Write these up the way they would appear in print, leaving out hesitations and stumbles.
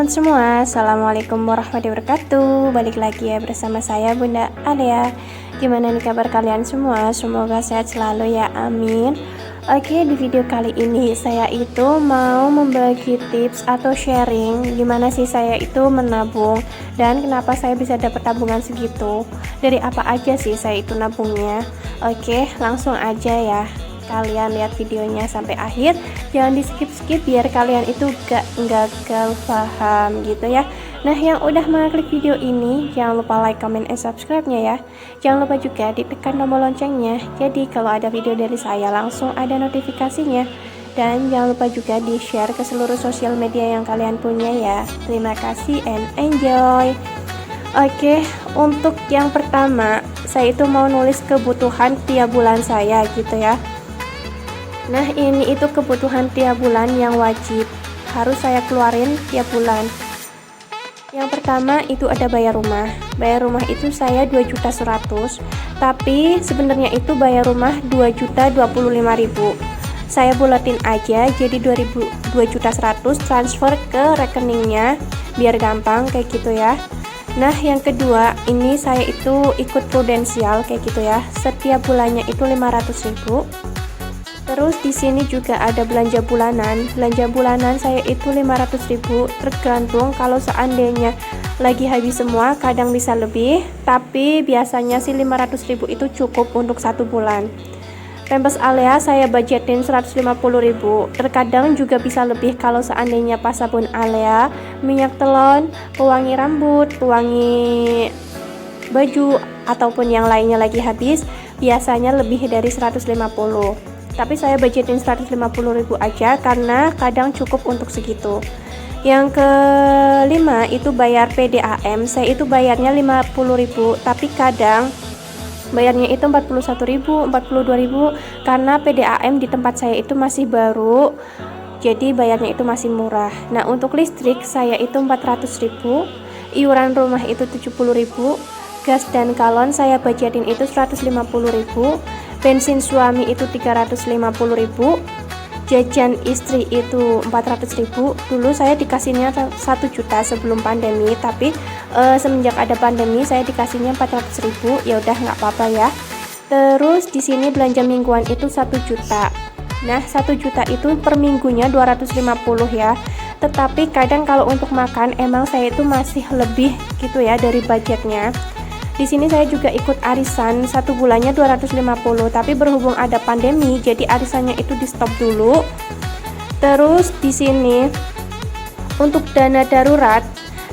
teman-teman semua, Assalamualaikum warahmatullahi wabarakatuh. Balik lagi ya bersama saya Bunda Alia. Gimana nih kabar kalian semua? Semoga sehat selalu ya, amin. Oke, di video kali ini saya itu mau membagi tips atau sharing gimana sih saya itu menabung dan kenapa saya bisa dapat tabungan segitu, dari apa aja sih saya itu nabungnya. Oke, langsung aja ya, kalian lihat videonya sampai akhir, jangan di skip biar kalian itu gak gagal paham gitu ya. Nah, yang udah mengklik video ini jangan lupa like, comment, and subscribe nya ya. Jangan lupa juga ditekan tombol loncengnya, jadi kalau ada video dari saya langsung ada notifikasinya. Dan jangan lupa juga di share ke seluruh sosial media yang kalian punya ya. Terima kasih and enjoy. Oke, untuk yang pertama saya itu mau nulis kebutuhan tiap bulan saya gitu ya. Nah, ini itu kebutuhan tiap bulan yang wajib harus saya keluarin tiap bulan. Yang pertama itu ada bayar rumah. Bayar rumah itu saya 2.100.000, tapi sebenarnya itu bayar rumah 2.025.000. Saya bulatin aja jadi 2.100.000, transfer ke rekeningnya biar gampang kayak gitu ya. Nah, yang kedua ini saya itu ikut prudensial kayak gitu ya. Setiap bulannya itu 500.000. Terus di sini juga ada belanja bulanan. Belanja bulanan saya itu 500.000, tergantung kalau seandainya lagi habis semua, kadang bisa lebih, tapi biasanya sih 500.000 itu cukup untuk 1 bulan. Pampers Alea saya budgetin 150.000, terkadang juga bisa lebih kalau seandainya pas sabun Alea, minyak telon, pewangi rambut, pewangi baju, ataupun yang lainnya lagi habis, biasanya lebih dari 150. Tapi saya budgetin 150.000 aja karena kadang cukup untuk segitu. Yang kelima itu bayar PDAM. Saya itu bayarnya 50.000, tapi kadang bayarnya itu 41.000, 42.000 karena PDAM di tempat saya itu masih baru. Jadi bayarnya itu masih murah. Nah, untuk listrik saya itu 400.000, iuran rumah itu 70.000, gas dan galon saya budgetin itu 150.000. Bensin suami itu 350.000, jajan istri itu 400.000. Dulu saya dikasihnya 1 juta sebelum pandemi, tapi semenjak ada pandemi saya dikasihnya 400.000. Ya udah nggak apa-apa ya. Terus di sini belanja mingguan itu 1 juta. Nah, 1 juta itu per minggunya 250 ya. Tetapi kadang kalau untuk makan emang saya itu masih lebih gitu ya dari budgetnya. Di sini saya juga ikut arisan, 1 bulannya 250, tapi berhubung ada pandemi jadi arisannya itu di stop dulu. Terus di sini untuk dana darurat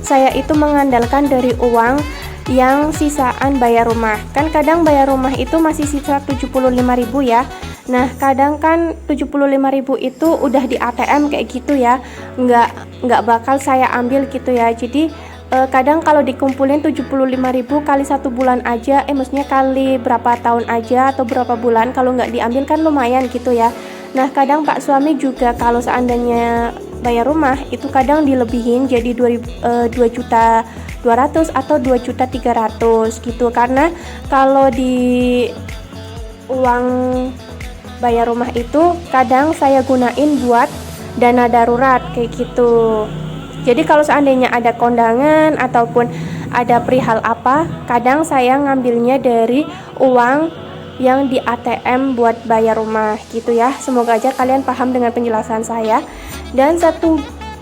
saya itu mengandalkan dari uang yang sisaan bayar rumah. Kan kadang bayar rumah itu masih sisa 75.000 ya. Nah, kadang kan 75.000 itu udah di ATM kayak gitu ya. Nggak bakal saya ambil gitu ya. Jadi kadang kalau dikumpulin 75.000 kali 1 bulan aja, maksudnya kali berapa tahun aja atau berapa bulan, kalau nggak diambil kan lumayan gitu ya. Nah, kadang Pak suami juga kalau seandainya bayar rumah itu kadang dilebihin jadi 2.200.000 atau 2.300.000 gitu, karena kalau di uang bayar rumah itu kadang saya gunain buat dana darurat kayak gitu. Jadi kalau seandainya ada kondangan ataupun ada perihal apa, kadang saya ngambilnya dari uang yang di ATM buat bayar rumah gitu ya. Semoga aja kalian paham dengan penjelasan saya. Dan 1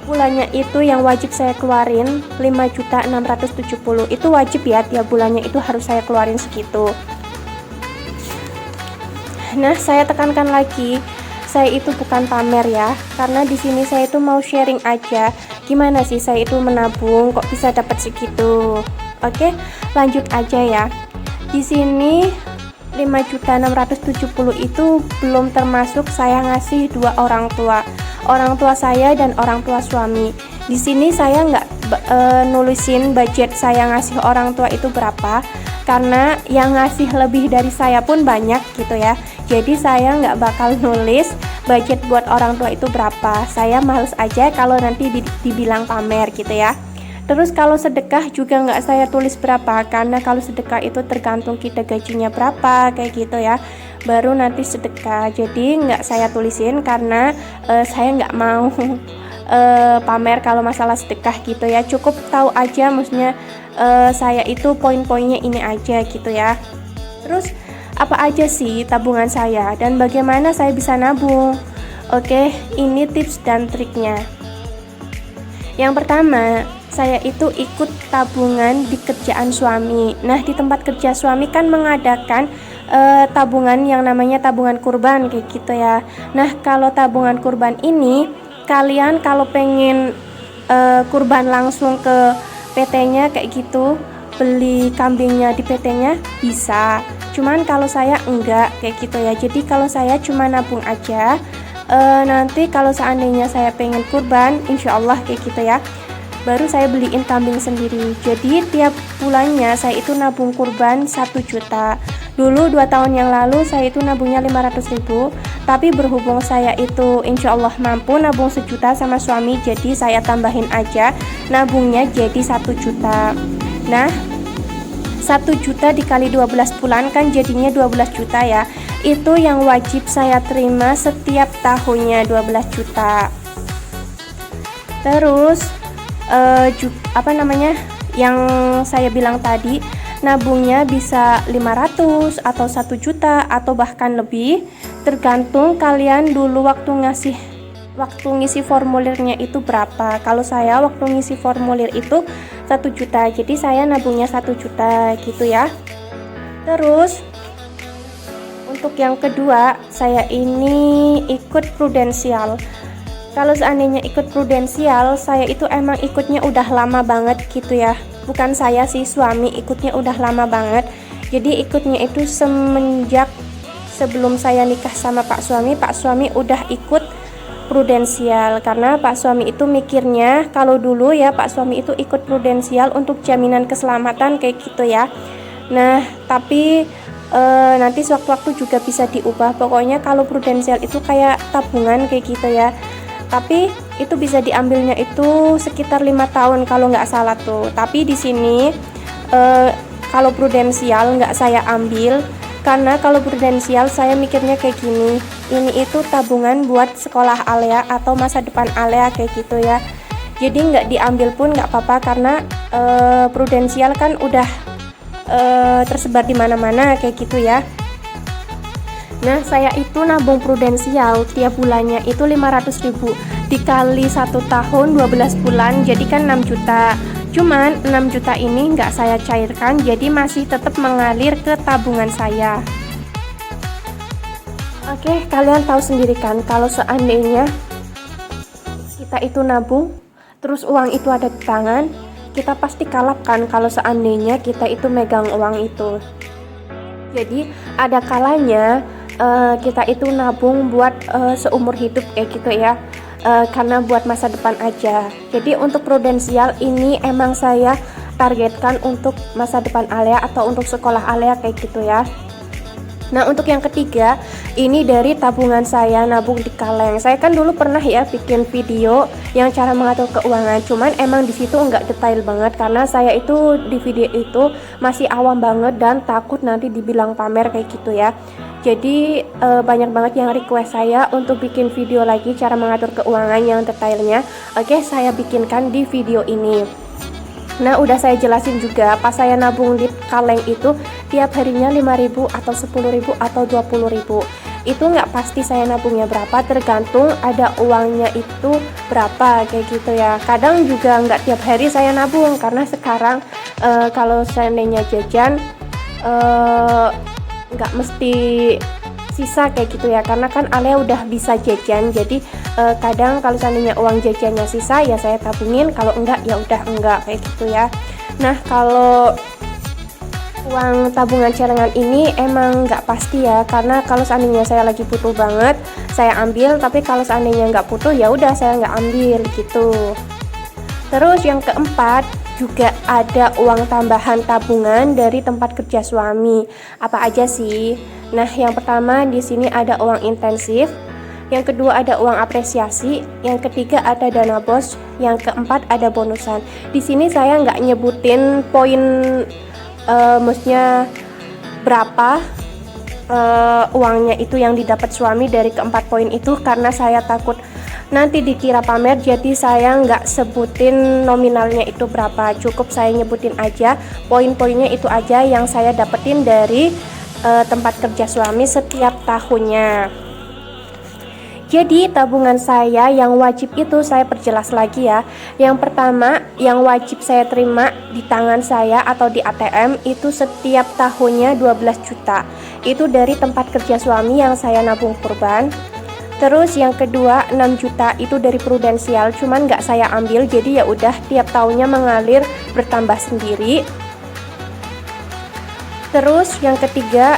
bulannya itu yang wajib saya keluarin 5.670. Itu wajib ya, tiap bulannya itu harus saya keluarin segitu. Nah, saya tekankan lagi, saya itu bukan pamer ya, karena di sini saya itu mau sharing aja gimana sih saya itu menabung kok bisa dapat segitu. Oke, lanjut aja ya. Di sini 5.670 itu belum termasuk saya ngasih 2 orang tua saya dan orang tua suami. Di sini saya nggak nulisin budget saya ngasih orang tua itu berapa, karena yang ngasih lebih dari saya pun banyak gitu ya. Jadi saya nggak bakal nulis budget buat orang tua itu berapa. Saya males aja kalau nanti dibilang pamer gitu ya. Terus kalau sedekah juga nggak saya tulis berapa, karena kalau sedekah itu tergantung kita gajinya berapa kayak gitu ya, baru nanti sedekah. Jadi nggak saya tulisin karena saya nggak mau pamer kalau masalah sedekah gitu ya. Cukup tahu aja maksudnya saya itu poin-poinnya ini aja gitu ya. Terus apa aja sih tabungan saya dan bagaimana saya bisa nabung? Oke, ini tips dan triknya. Yang pertama, saya itu ikut tabungan di kerjaan suami. Nah, di tempat kerja suami kan mengadakan tabungan yang namanya tabungan kurban kayak gitu ya. Nah, kalau tabungan kurban ini, kalian kalau pengen kurban langsung ke PT-nya kayak gitu, beli kambingnya di PT-nya bisa. Cuman kalau saya enggak kayak gitu ya. Jadi kalau saya cuma nabung aja. Nanti kalau seandainya saya pengen kurban, insya Allah kayak gitu ya, baru saya beliin kambing sendiri. Jadi tiap bulannya saya itu nabung kurban 1 juta. Dulu 2 tahun yang lalu saya itu nabungnya 500.000, tapi berhubung saya itu insya Allah mampu nabung 1 juta sama suami, jadi saya tambahin aja nabungnya jadi 1 juta. Nah, 1 juta dikali 12 bulan kan jadinya 12 juta ya. Itu yang wajib saya terima setiap tahunnya, 12 juta. Terus yang saya bilang tadi, nabungnya bisa 500 atau 1 juta atau bahkan lebih, tergantung kalian dulu waktu ngisi formulirnya itu berapa. Kalau saya waktu ngisi formulir itu 1 juta, jadi saya nabungnya 1 juta gitu ya. Terus untuk yang kedua, saya ini ikut prudensial. Kalau seandainya ikut prudensial, saya itu emang ikutnya udah lama banget gitu ya. Bukan saya sih, suami ikutnya udah lama banget. Jadi ikutnya itu semenjak sebelum saya nikah sama Pak Suami udah ikut prudensial. Karena Pak Suami itu mikirnya, kalau dulu ya Pak Suami itu ikut prudensial untuk jaminan keselamatan kayak gitu ya. Nah, tapi nanti sewaktu-waktu juga bisa diubah. Pokoknya kalau prudensial itu kayak tabungan kayak gitu ya. Tapi itu bisa diambilnya itu sekitar 5 tahun kalau nggak salah tuh. Tapi di sini kalau prudensial nggak saya ambil, karena kalau prudensial saya mikirnya kayak gini, ini itu tabungan buat sekolah Alea atau masa depan Alea kayak gitu ya. Jadi nggak diambil pun nggak apa-apa, karena prudensial kan udah tersebar di mana-mana kayak gitu ya. Nah, saya itu nabung prudensial tiap bulannya itu 500.000 dikali 1 tahun 12 bulan, jadi kan 6 juta. Cuman 6 juta ini nggak saya cairkan, jadi masih tetap mengalir ke tabungan saya. Oke, kalian tahu sendiri kan kalau seandainya kita itu nabung terus uang itu ada di tangan, kita pasti kalapkan kalau seandainya kita itu megang uang itu. Jadi ada kalanya kita itu nabung buat seumur hidup kayak gitu ya, karena buat masa depan aja. Jadi untuk prudensial ini emang saya targetkan untuk masa depan Alea atau untuk sekolah Alea kayak gitu ya. Nah, untuk yang ketiga, ini dari tabungan saya nabung di kaleng. Saya kan dulu pernah ya bikin video yang cara mengatur keuangan, cuman emang di situ nggak detail banget karena saya itu di video itu masih awam banget dan takut nanti dibilang pamer kayak gitu ya. Jadi banyak banget yang request saya untuk bikin video lagi cara mengatur keuangan yang detailnya. Oke, saya bikinkan di video ini. Nah, udah saya jelasin juga pas saya nabung di kaleng itu tiap harinya 5.000 atau 10.000 atau 20.000. Itu nggak pasti saya nabungnya berapa, tergantung ada uangnya itu berapa kayak gitu ya. Kadang juga nggak tiap hari saya nabung, karena sekarang kalau seandainya jajan nggak mesti sisa kayak gitu ya, karena kan Alea udah bisa jajan. Jadi kadang kalau seandainya uang jajannya sisa ya saya tabungin, kalau enggak ya udah enggak kayak gitu ya. Nah, kalau uang tabungan cadangan ini emang nggak pasti ya, karena kalau seandainya saya lagi butuh banget saya ambil, tapi kalau seandainya nggak butuh ya udah saya nggak ambil gitu. Terus yang keempat, juga ada uang tambahan tabungan dari tempat kerja suami. Apa aja sih? Nah, yang pertama di sini ada uang intensif, yang kedua ada uang apresiasi, yang ketiga ada dana bos, yang keempat ada bonusan. Di sini saya nggak nyebutin poin, maksudnya berapa uangnya itu yang didapat suami dari keempat poin itu, karena saya takut nanti dikira pamer, jadi saya nggak sebutin nominalnya itu berapa, cukup saya nyebutin aja poin-poinnya itu aja yang saya dapetin dari tempat kerja suami setiap tahunnya. Jadi tabungan saya yang wajib itu saya perjelas lagi ya. Yang pertama yang wajib saya terima di tangan saya atau di ATM itu setiap tahunnya 12 juta. Itu dari tempat kerja suami yang saya nabung kurban. Terus yang kedua 6 juta itu dari prudensial, cuman nggak saya ambil, jadi ya udah tiap tahunnya mengalir bertambah sendiri. Terus yang ketiga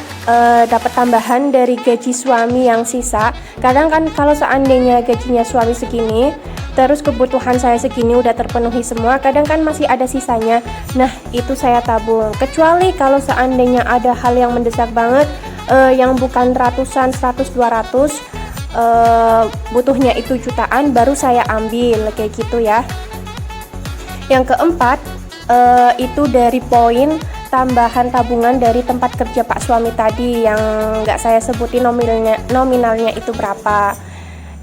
dapat tambahan dari gaji suami yang sisa. Kadang kan kalau seandainya gajinya suami segini, terus kebutuhan saya segini udah terpenuhi semua, kadang kan masih ada sisanya. Nah itu saya tabung. Kecuali kalau seandainya ada hal yang mendesak banget, yang bukan ratusan, 100, 200, butuhnya itu jutaan, baru saya ambil kayak gitu ya. Yang keempat itu dari poin tambahan tabungan dari tempat kerja Pak suami tadi yang nggak saya sebutin nominalnya itu berapa.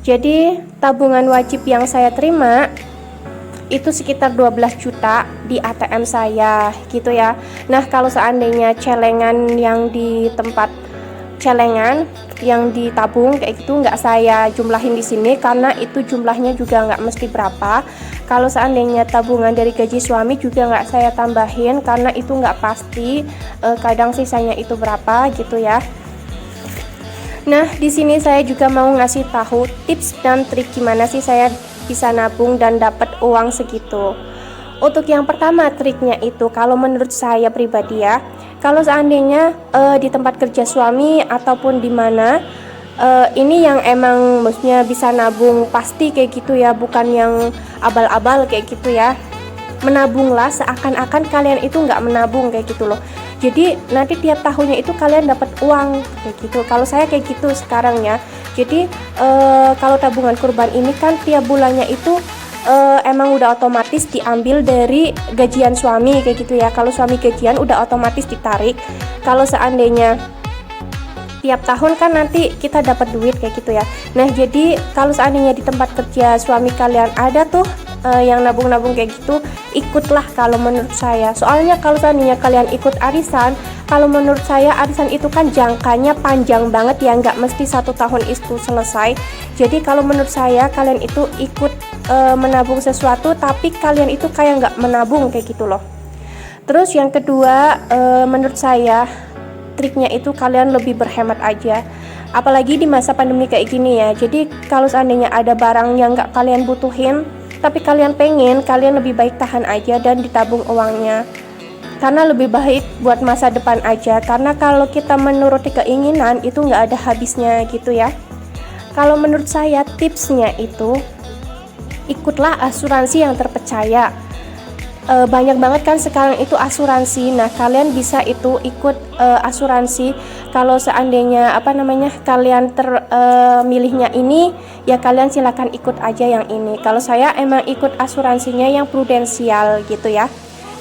Jadi tabungan wajib yang saya terima itu sekitar 12 juta di ATM saya gitu ya. Nah kalau seandainya celengan yang di tempat celengan yang ditabung kayak gitu nggak saya jumlahin di sini karena itu jumlahnya juga nggak mesti berapa. Kalau seandainya tabungan dari gaji suami juga nggak saya tambahin karena itu nggak pasti, kadang sisanya itu berapa gitu ya. Nah di sini saya juga mau ngasih tahu tips dan trik gimana sih saya bisa nabung dan dapat uang segitu. Untuk yang pertama triknya itu kalau menurut saya pribadi ya, kalau seandainya di tempat kerja suami ataupun di mana ini yang emang maksudnya bisa nabung pasti kayak gitu ya, bukan yang abal-abal kayak gitu ya. Menabunglah seakan-akan kalian itu nggak menabung kayak gitu loh. Jadi nanti tiap tahunnya itu kalian dapat uang kayak gitu. Kalau saya kayak gitu sekarang ya. Jadi kalau tabungan kurban ini kan tiap bulannya itu emang udah otomatis diambil dari gajian suami kayak gitu ya. Kalau suami gajian udah otomatis ditarik. Kalau seandainya tiap tahun kan nanti kita dapat duit kayak gitu ya. Nah jadi kalau seandainya di tempat kerja suami kalian ada tuh yang nabung-nabung kayak gitu, ikutlah kalau menurut saya. Soalnya kalau seandainya kalian ikut arisan, kalau menurut saya arisan itu kan jangkanya panjang banget ya, nggak mesti 1 tahun itu selesai. Jadi kalau menurut saya kalian itu ikut menabung sesuatu tapi kalian itu kayak nggak menabung kayak gitu loh. Terus yang kedua menurut saya triknya itu kalian lebih berhemat aja, apalagi di masa pandemi kayak gini ya. Jadi kalau seandainya ada barang yang nggak kalian butuhin tapi kalian pengen, kalian lebih baik tahan aja dan ditabung uangnya, karena lebih baik buat masa depan aja. Karena kalau kita menuruti keinginan itu nggak ada habisnya gitu ya. Kalau menurut saya tipsnya itu ikutlah asuransi yang terpercaya. Banyak banget kan sekarang itu asuransi. Nah kalian bisa itu ikut asuransi. Kalau seandainya kalian milihnya ini ya kalian silakan ikut aja yang ini. Kalau saya emang ikut asuransinya yang prudensial gitu ya.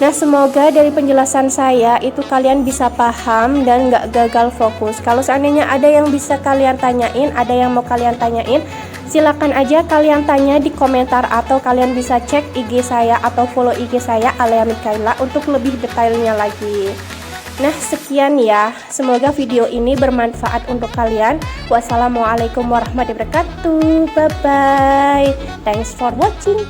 Nah semoga dari penjelasan saya itu kalian bisa paham dan nggak gagal fokus. Kalau seandainya ada yang bisa kalian tanyain, ada yang mau kalian tanyain, silakan aja kalian tanya di komentar atau kalian bisa cek IG saya atau follow IG saya Alea Mikaela untuk lebih detailnya lagi. Nah sekian ya, semoga video ini bermanfaat untuk kalian. Wassalamualaikum warahmatullahi wabarakatuh. Bye bye. Thanks for watching.